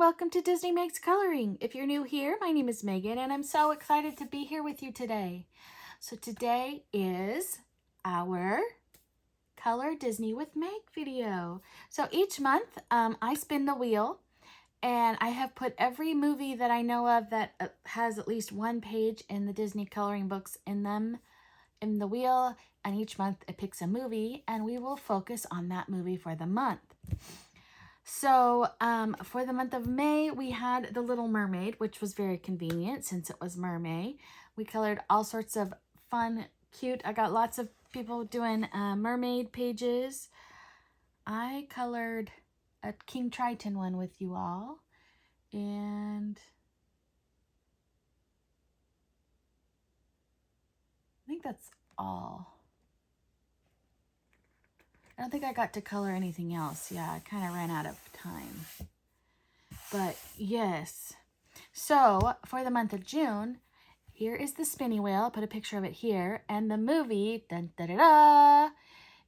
welcome to Disney Makes Coloring. If you're new here, my name is Megan and I'm so excited to be here with you today. So today is our Color Disney with Meg video. So each month I spin the wheel and I have put every movie that I know of that has at least one page in the Disney coloring books in the wheel, and each month it picks a movie and we will focus on that movie for the month. So for the month of May, we had The Little Mermaid, which was very convenient since it was Mermaid. We colored all sorts of fun, cute. I got lots of people doing mermaid pages. I colored a King Triton one with you all. And I think that's all. I don't think I got to color anything else. Yeah, I kind of ran out of time. But yes. So for the month of June, here is the spinning wheel. I'll put a picture of it here. And the movie, dun, da, da, da,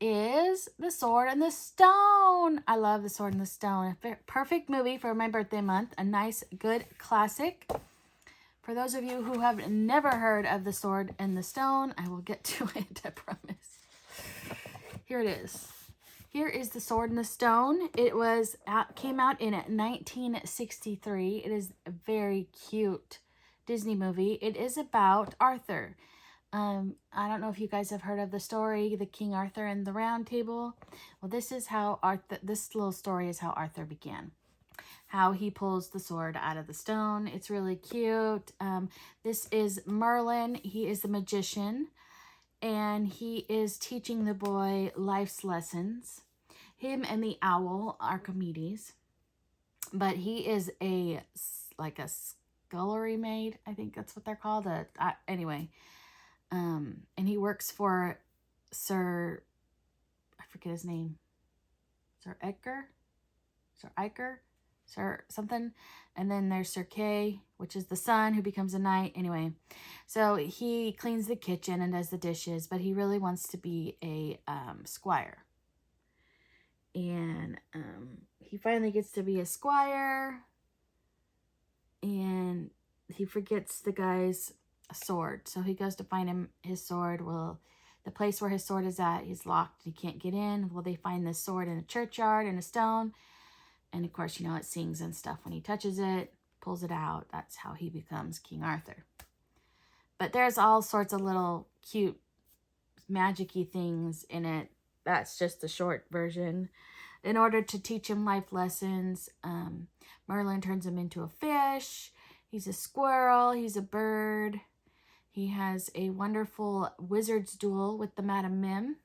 is The Sword and the Stone. I love The Sword and the Stone. A perfect movie for my birthday month. A nice, good classic. For those of you who have never heard of The Sword and the Stone, I will get to it, I promise. Here it is. Here is The Sword and the Stone. It came out in 1963. It is a very cute Disney movie. It is about Arthur. I don't know if you guys have heard of the story, the King Arthur and the Round Table. Well, this little story is how Arthur began. How he pulls the sword out of the stone. It's really cute. This is Merlin. He is the magician. And he is teaching the boy life's lessons. Him and the owl, Archimedes. But he is like a scullery maid. I think that's what they're called. Anyway. And he works for I forget his name. Sir Iker? Sir something. And then there's Sir Kay, which is the son who becomes a knight. Anyway, so he cleans the kitchen and does the dishes, but he really wants to be a squire. And he finally gets to be a squire, and he forgets the guy's sword. So he goes to find him his sword. Well, the place where his sword is at, he's locked. He can't get in. Well, they find this sword in a churchyard in a stone. And of course, you know, it sings and stuff when he touches it, pulls it out. That's how he becomes King Arthur. But there's all sorts of little cute magic-y things in it. That's just the short version. In order to teach him life lessons, Merlin turns him into a fish. He's a squirrel. He's a bird. He has a wonderful wizard's duel with the Madam Mim,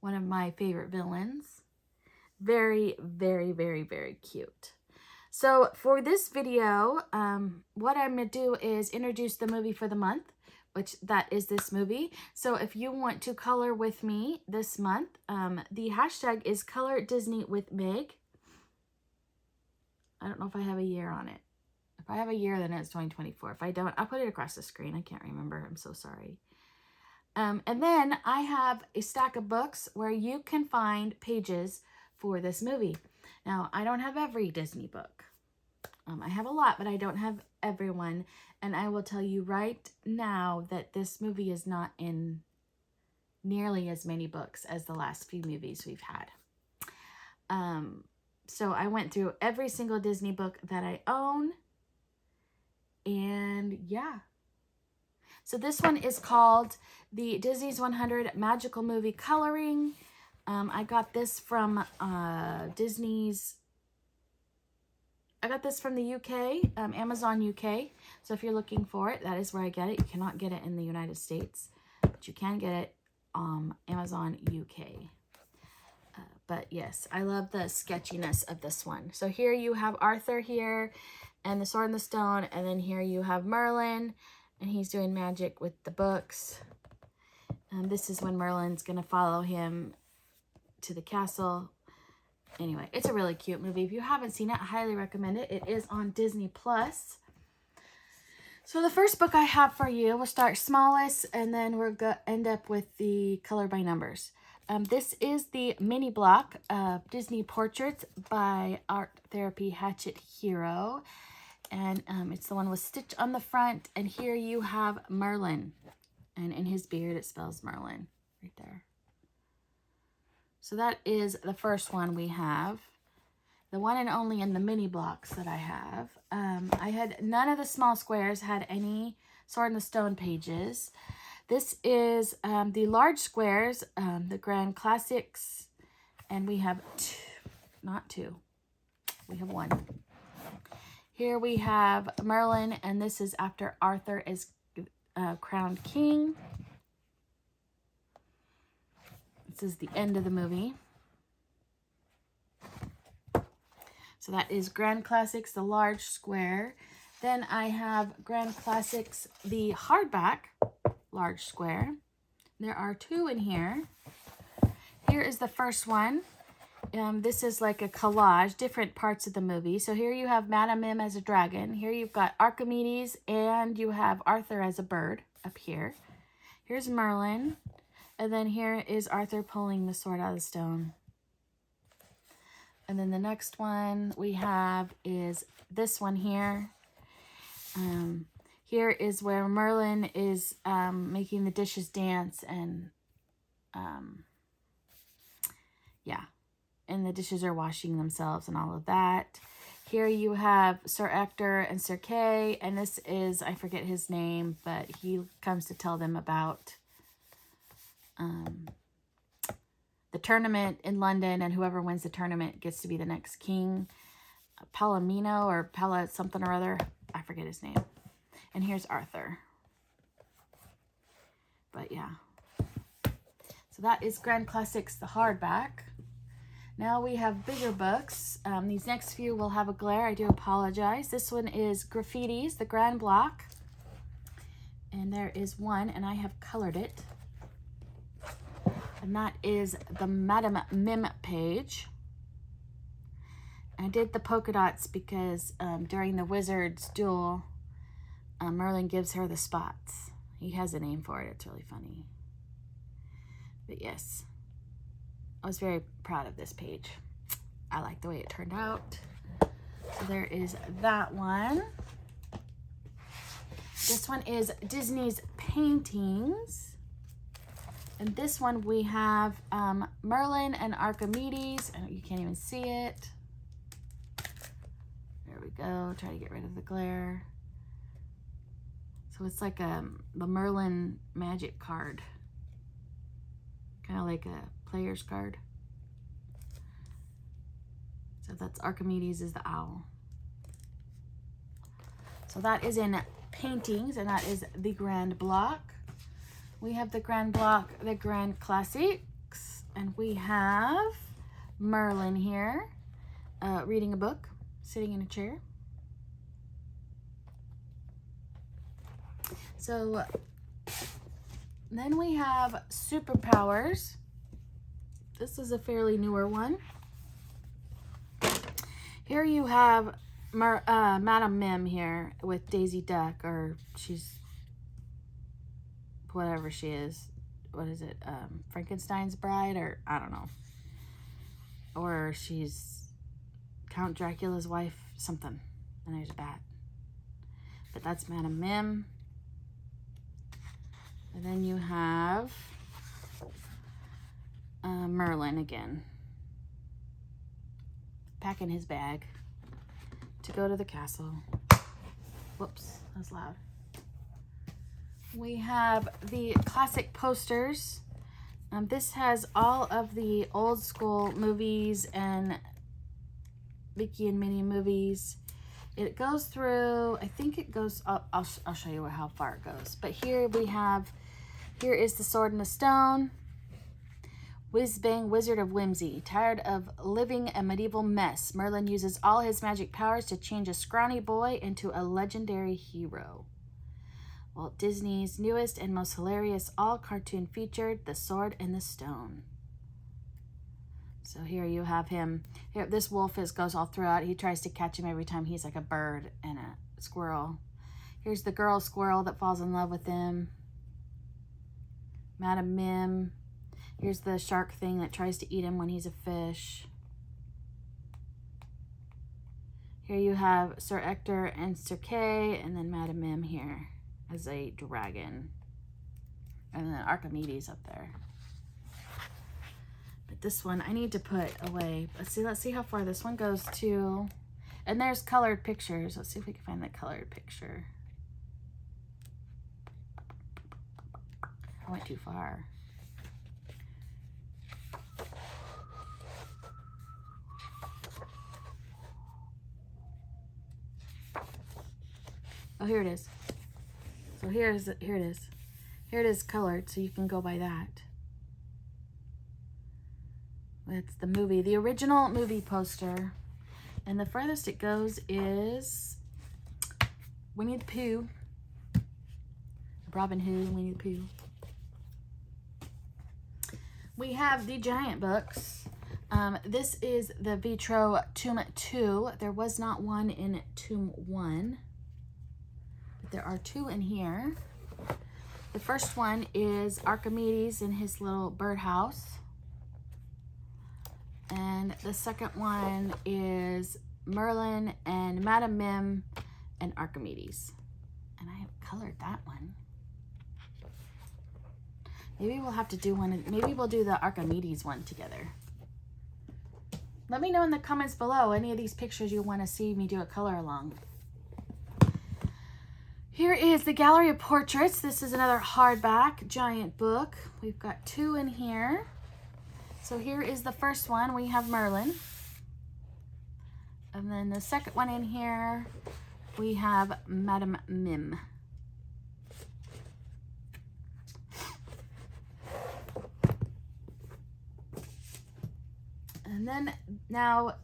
one of my favorite villains. Very, very, very, very cute. So for this video, what I'm going to do is introduce the movie for the month, which that is this movie. So if you want to color with me this month, the hashtag is Color Disney with Meg. I don't know if I have a year on it. If I have a year, then it's 2024. If I don't, I'll put it across the screen. I can't remember. I'm so sorry. And then I have a stack of books where you can find pages for this movie. Now, I don't have every Disney book. I have a lot, but I don't have everyone. And I will tell you right now that this movie is not in nearly as many books as the last few movies we've had. So I went through every single Disney book that I own. And yeah. So this one is called the Disney's 100 Magical Movie Coloring. I got this from Disney's. I got this from the UK, Amazon UK. So if you're looking for it, that is where I get it. You cannot get it in the United States, but you can get it Amazon UK. But yes, I love the sketchiness of this one. So here you have Arthur here and the Sword and the Stone. And then here you have Merlin, and he's doing magic with the books. This is when Merlin's going to follow him to the castle. Anyway, it's a really cute movie. If you haven't seen it, I highly recommend it. It is on Disney Plus. So the first book I have for you, we'll start smallest, and then we're going to end up with the color by numbers. This is the mini block of Disney Portraits by Art Therapy Hatchet Hero. And it's the one with Stitch on the front. And here you have Merlin. And in his beard, it spells Merlin right there. So that is the first one we have. The one and only in the mini blocks that I have. I had none of the small squares had any Sword in the Stone pages. This is the large squares, the Grand Classics, and we have we have one. Here we have Merlin, and this is after Arthur is crowned king. This is the end of the movie. So that is Grand Classics, the large square. Then I have Grand Classics, the hardback, large square. There are two in here. Here is the first one. This is like a collage, different parts of the movie. So here you have Madame Mim as a dragon. Here you've got Archimedes, and you have Arthur as a bird up here. Here's Merlin. And then here is Arthur pulling the sword out of the stone. And then the next one we have is this one here. Here is where Merlin is making the dishes dance, and yeah, and the dishes are washing themselves and all of that. Here you have Sir Ector and Sir Kay, and this is, I forget his name, but he comes to tell them about the tournament in London, and whoever wins the tournament gets to be the next king. Palomino or Pala something or other, I forget his name. And here's Arthur. But yeah. So that is Grand Classics, the hardback. Now we have bigger books. These next few will have a glare. I do apologize. This one is Graffitis, the Grand Block. And there is one, and I have colored it. And that is the Madame Mim page. I did the polka dots because during the Wizard's duel, Merlin gives her the spots. He has a name for it. It's really funny. But yes, I was very proud of this page. I like the way it turned out. So there is that one. This one is Disney's Paintings. And this one we have Merlin and Archimedes. You can't even see it. There we go. Try to get rid of the glare. So it's like the Merlin magic card. Kind of like a player's card. So that's Archimedes is the owl. So that is in Paintings, and that is the Grand Block. We have the Grand Block, the Grand Classics, and we have Merlin here, reading a book, sitting in a chair. So then we have Superpowers. This is a fairly newer one. Here you have Madame Mim here with Daisy Duck, or she's whatever she is. What is it? Frankenstein's bride, or I don't know. Or she's Count Dracula's wife, something. And there's a bat. But that's Madame Mim. And then you have Merlin again. Packing his bag to go to the castle. Whoops, that was loud. We have the classic posters. This has all of the old school movies and Mickey and Minnie movies. It goes through, I think it goes, I'll show you how far it goes. But here we have, here is the Sword in the Stone. Whiz-bang Wizard of Whimsy. Tired of living a medieval mess, Merlin uses all his magic powers to change a scrawny boy into a legendary hero. Walt Disney's newest and most hilarious all-cartoon featured, The Sword in the Stone. So here you have him. Here, this wolf goes all throughout. He tries to catch him every time. He's like a bird and a squirrel. Here's the girl squirrel that falls in love with him. Madame Mim. Here's the shark thing that tries to eat him when he's a fish. Here you have Sir Ector and Sir Kay, and then Madame Mim here as a dragon. And then Archimedes up there. But this one I need to put away. Let's see how far this one goes to. And there's colored pictures. Let's see if we can find the colored picture. I went too far. Oh, here it is. So here it is. Here it is colored, so you can go by that. That's the movie, the original movie poster. And the furthest it goes is Winnie the Pooh. Robin Hood, Winnie the Pooh. We have the giant books. This is the Vitro Tomb 2. There was not one in Tomb 1. There are 2 in here. The first one is Archimedes in his little birdhouse. And the second one is Merlin and Madame Mim and Archimedes. And I have colored that one. Maybe we'll have to do one. Maybe we'll do the Archimedes one together. Let me know in the comments below any of these pictures you want to see me do a color along. Here is the Gallery of Portraits. This is another hardback giant book. We've got 2 in here. So here is the first one. We have Merlin. And then the second one in here, we have Madame Mim. And then now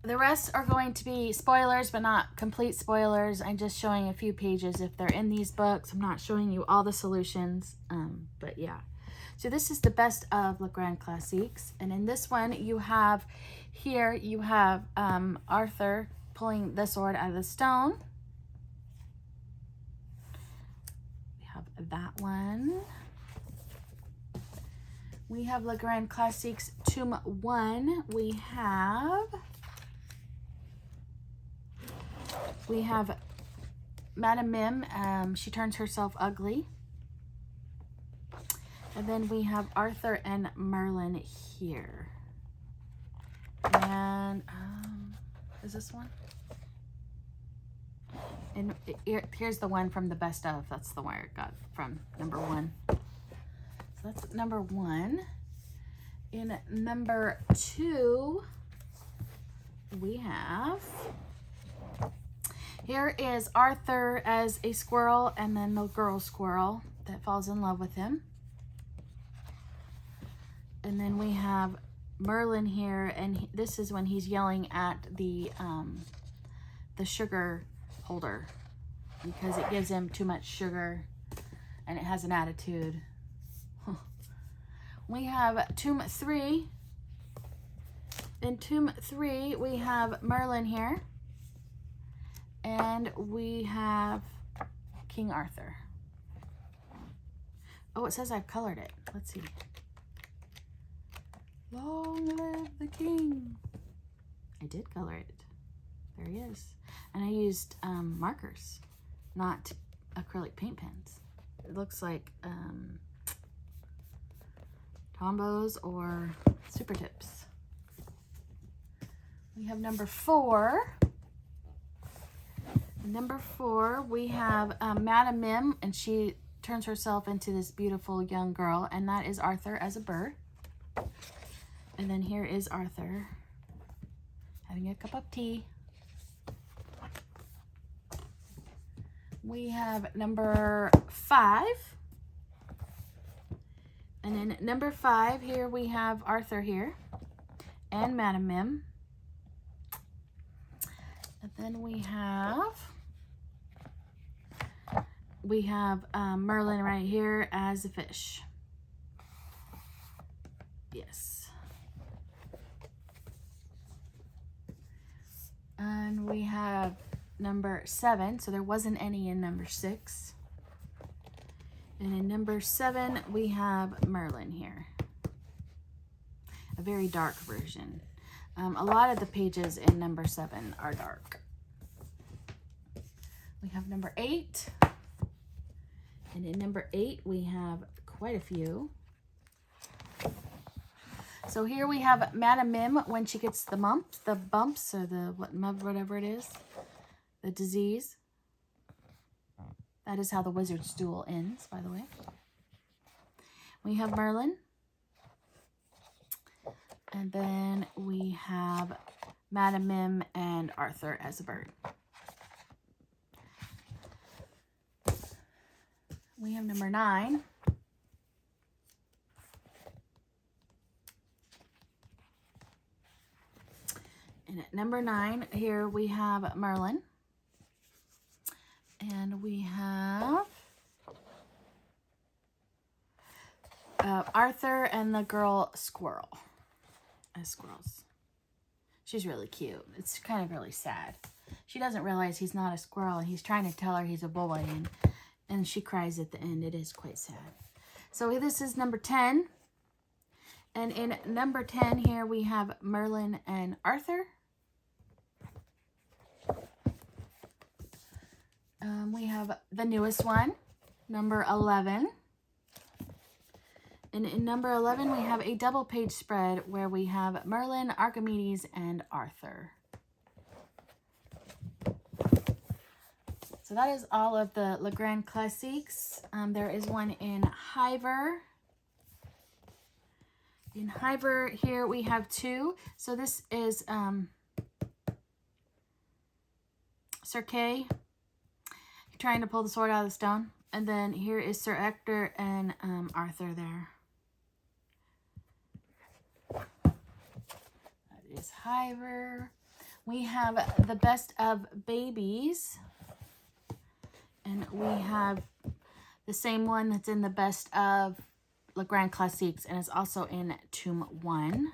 the rest are going to be spoilers, but not complete spoilers. I'm just showing a few pages if they're in these books. I'm not showing you all the solutions, but yeah. So this is the best of Le Grand Classiques. And in this one, you have here, you have Arthur pulling the sword out of the stone. We have that one. We have Le Grand Classiques Tomb 1. We have Madame Mim. She turns herself ugly. And then we have Arthur and Merlin here. And is this one? And here's the one from the best of. That's the one I got from number 1. So that's number 1. In number 2, we have, here is Arthur as a squirrel, and then the girl squirrel that falls in love with him. And then we have Merlin here, and this is when he's yelling at the sugar holder because it gives him too much sugar and it has an attitude. We have Tomb 3. In Tomb 3, we have Merlin here, and we have King Arthur. Oh, it says I've colored it. Let's see. Long live the king. I did color it. There he is. And I used markers, not acrylic paint pens. It looks like Tombos or Super Tips. We have number 4. Number 4, we have Madame Mim, and she turns herself into this beautiful young girl, and that is Arthur as a bird. And then here is Arthur having a cup of tea. We have number 5. And then number 5, here we have Arthur here and Madame Mim. And then we have Merlin right here as a fish. Yes. And we have number 7, so there wasn't any in number 6. And in number 7, we have Merlin here. very dark version. A lot of the pages in number 7 are dark. We have number 8. And in number 8, we have quite a few. So here we have Madam Mim when she gets the bumps, or the whatever it is, the disease. That is how the wizard's duel ends, by the way. We have Merlin. And then we have Madam Mim and Arthur as a bird. We have number 9. And at number 9, here we have Merlin. And we have Arthur and the girl Squirrel as squirrels. She's really cute. It's kind of really sad. She doesn't realize he's not a squirrel, and he's trying to tell her he's a boy, and she cries at the end. It is quite sad. So this is number 10. And in number 10 here we have Merlin and Arthur. We have the newest one, number 11. And in number 11, we have a double page spread where we have Merlin, Archimedes, and Arthur. So that is all of the Le Grand Classiques. There is one in Hiver. In Hiver here we have 2. So this is Sir Kay trying to pull the sword out of the stone. And then here is Sir Ector and Arthur there. That is Hiver. We have the Best of Babies. And we have the same one that's in the Best of Le Grand Classiques, and it's also in Tomb 1.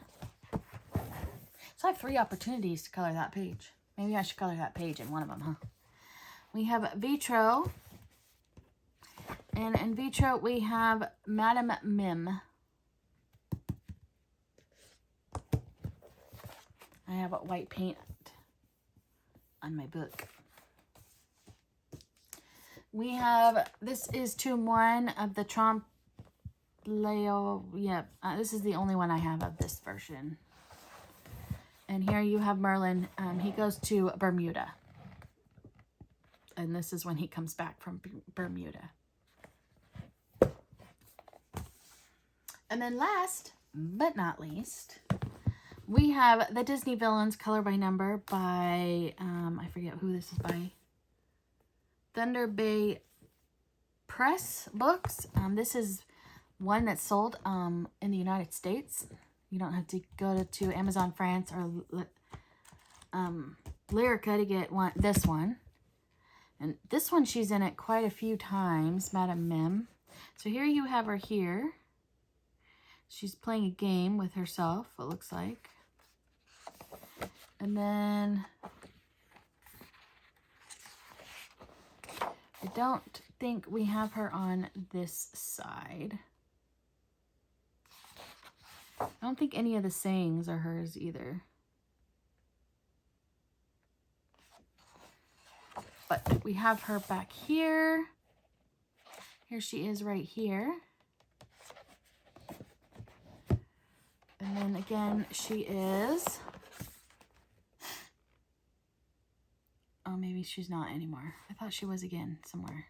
So I have 3 opportunities to color that page. Maybe I should color that page in one of them, huh? We have Vitro. And in Vitro, we have Madam Mim. I have white paint on my book. We have, this is Tomb 1 of the Trompe Leo. Yeah, this is the only one I have of this version. And here you have Merlin. He goes to Bermuda. And this is when he comes back from Bermuda. And then last but not least, we have the Disney Villains color by number by, I forget who this is by. Thunder Bay Press Books. This is one that's sold in the United States. You don't have to go to Amazon France or Lyrica to get this one. And this one, she's in it quite a few times, Madam Mim. So here you have her here. She's playing a game with herself, it looks like. And then I don't think we have her on this side. I don't think any of the sayings are hers either. But we have her back here. Here she is right here. And then again, she is... Oh, maybe she's not anymore. I thought she was again somewhere.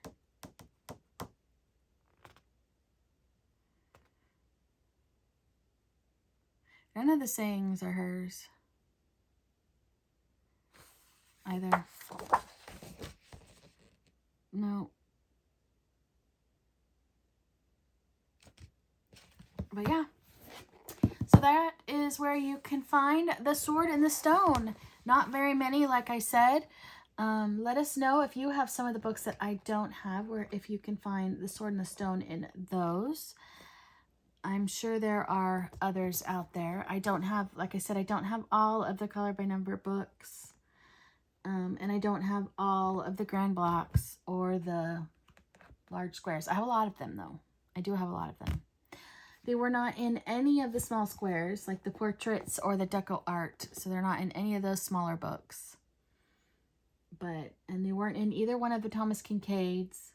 None of the sayings are hers either. No. But yeah. So that is where you can find the Sword and the Stone. Not very many, like I said. Let us know if you have some of the books that I don't have, or if you can find the Sword and the Stone in those. I'm sure there are others out there. I don't have, like I said, I don't have all of the color by number books. And I don't have all of the grand blocks or the large squares. I have a lot of them, though. I do have a lot of them. They were not in any of the small squares, like the portraits or the deco art. So they're not in any of those smaller books. And they weren't in either one of the Thomas Kincaids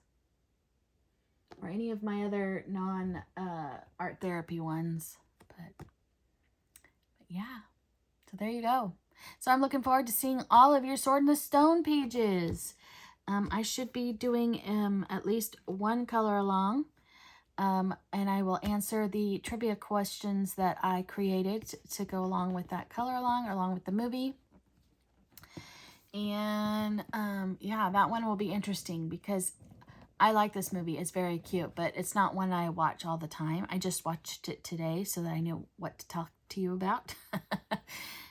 or any of my other non-art therapy ones. But yeah, so there you go. So I'm looking forward to seeing all of your Sword in the Stone pages. I should be doing at least one color along. And I will answer the trivia questions that I created to go along with that color along with the movie. And yeah, that one will be interesting because I like this movie. It's very cute, but it's not one I watch all the time. I just watched it today so that I knew what to talk to you about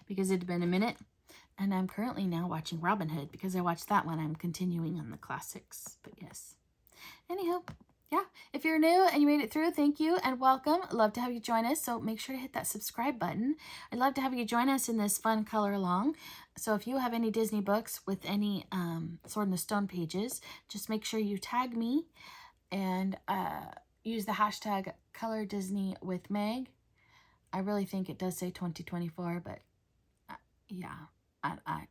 because it had been a minute. And I'm currently now watching Robin Hood because I watched that one. I'm continuing on the classics, but yes. Anywho, yeah, if you're new and you made it through, thank you and welcome. I'd love to have you join us, so make sure to hit that subscribe button. I'd love to have you join us in this fun color along. So if you have any Disney books with any Sword in the Stone pages, just make sure you tag me and use the hashtag #ColorDisneyWithMeg. I really think it does say 2024, but yeah.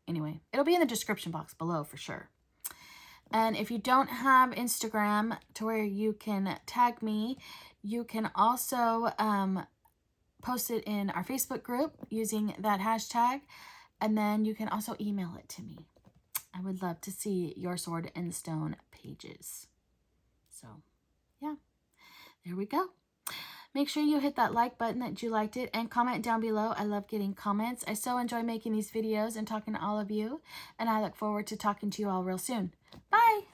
Anyway, it'll be in the description box below for sure. And if you don't have Instagram to where you can tag me, you can also post it in our Facebook group using that hashtag. And then you can also email it to me. I would love to see your Sword in the Stone pages. So, yeah, there we go. Make sure you hit that like button that you liked it and comment down below. I love getting comments. I so enjoy making these videos and talking to all of you. And I look forward to talking to you all real soon. Bye!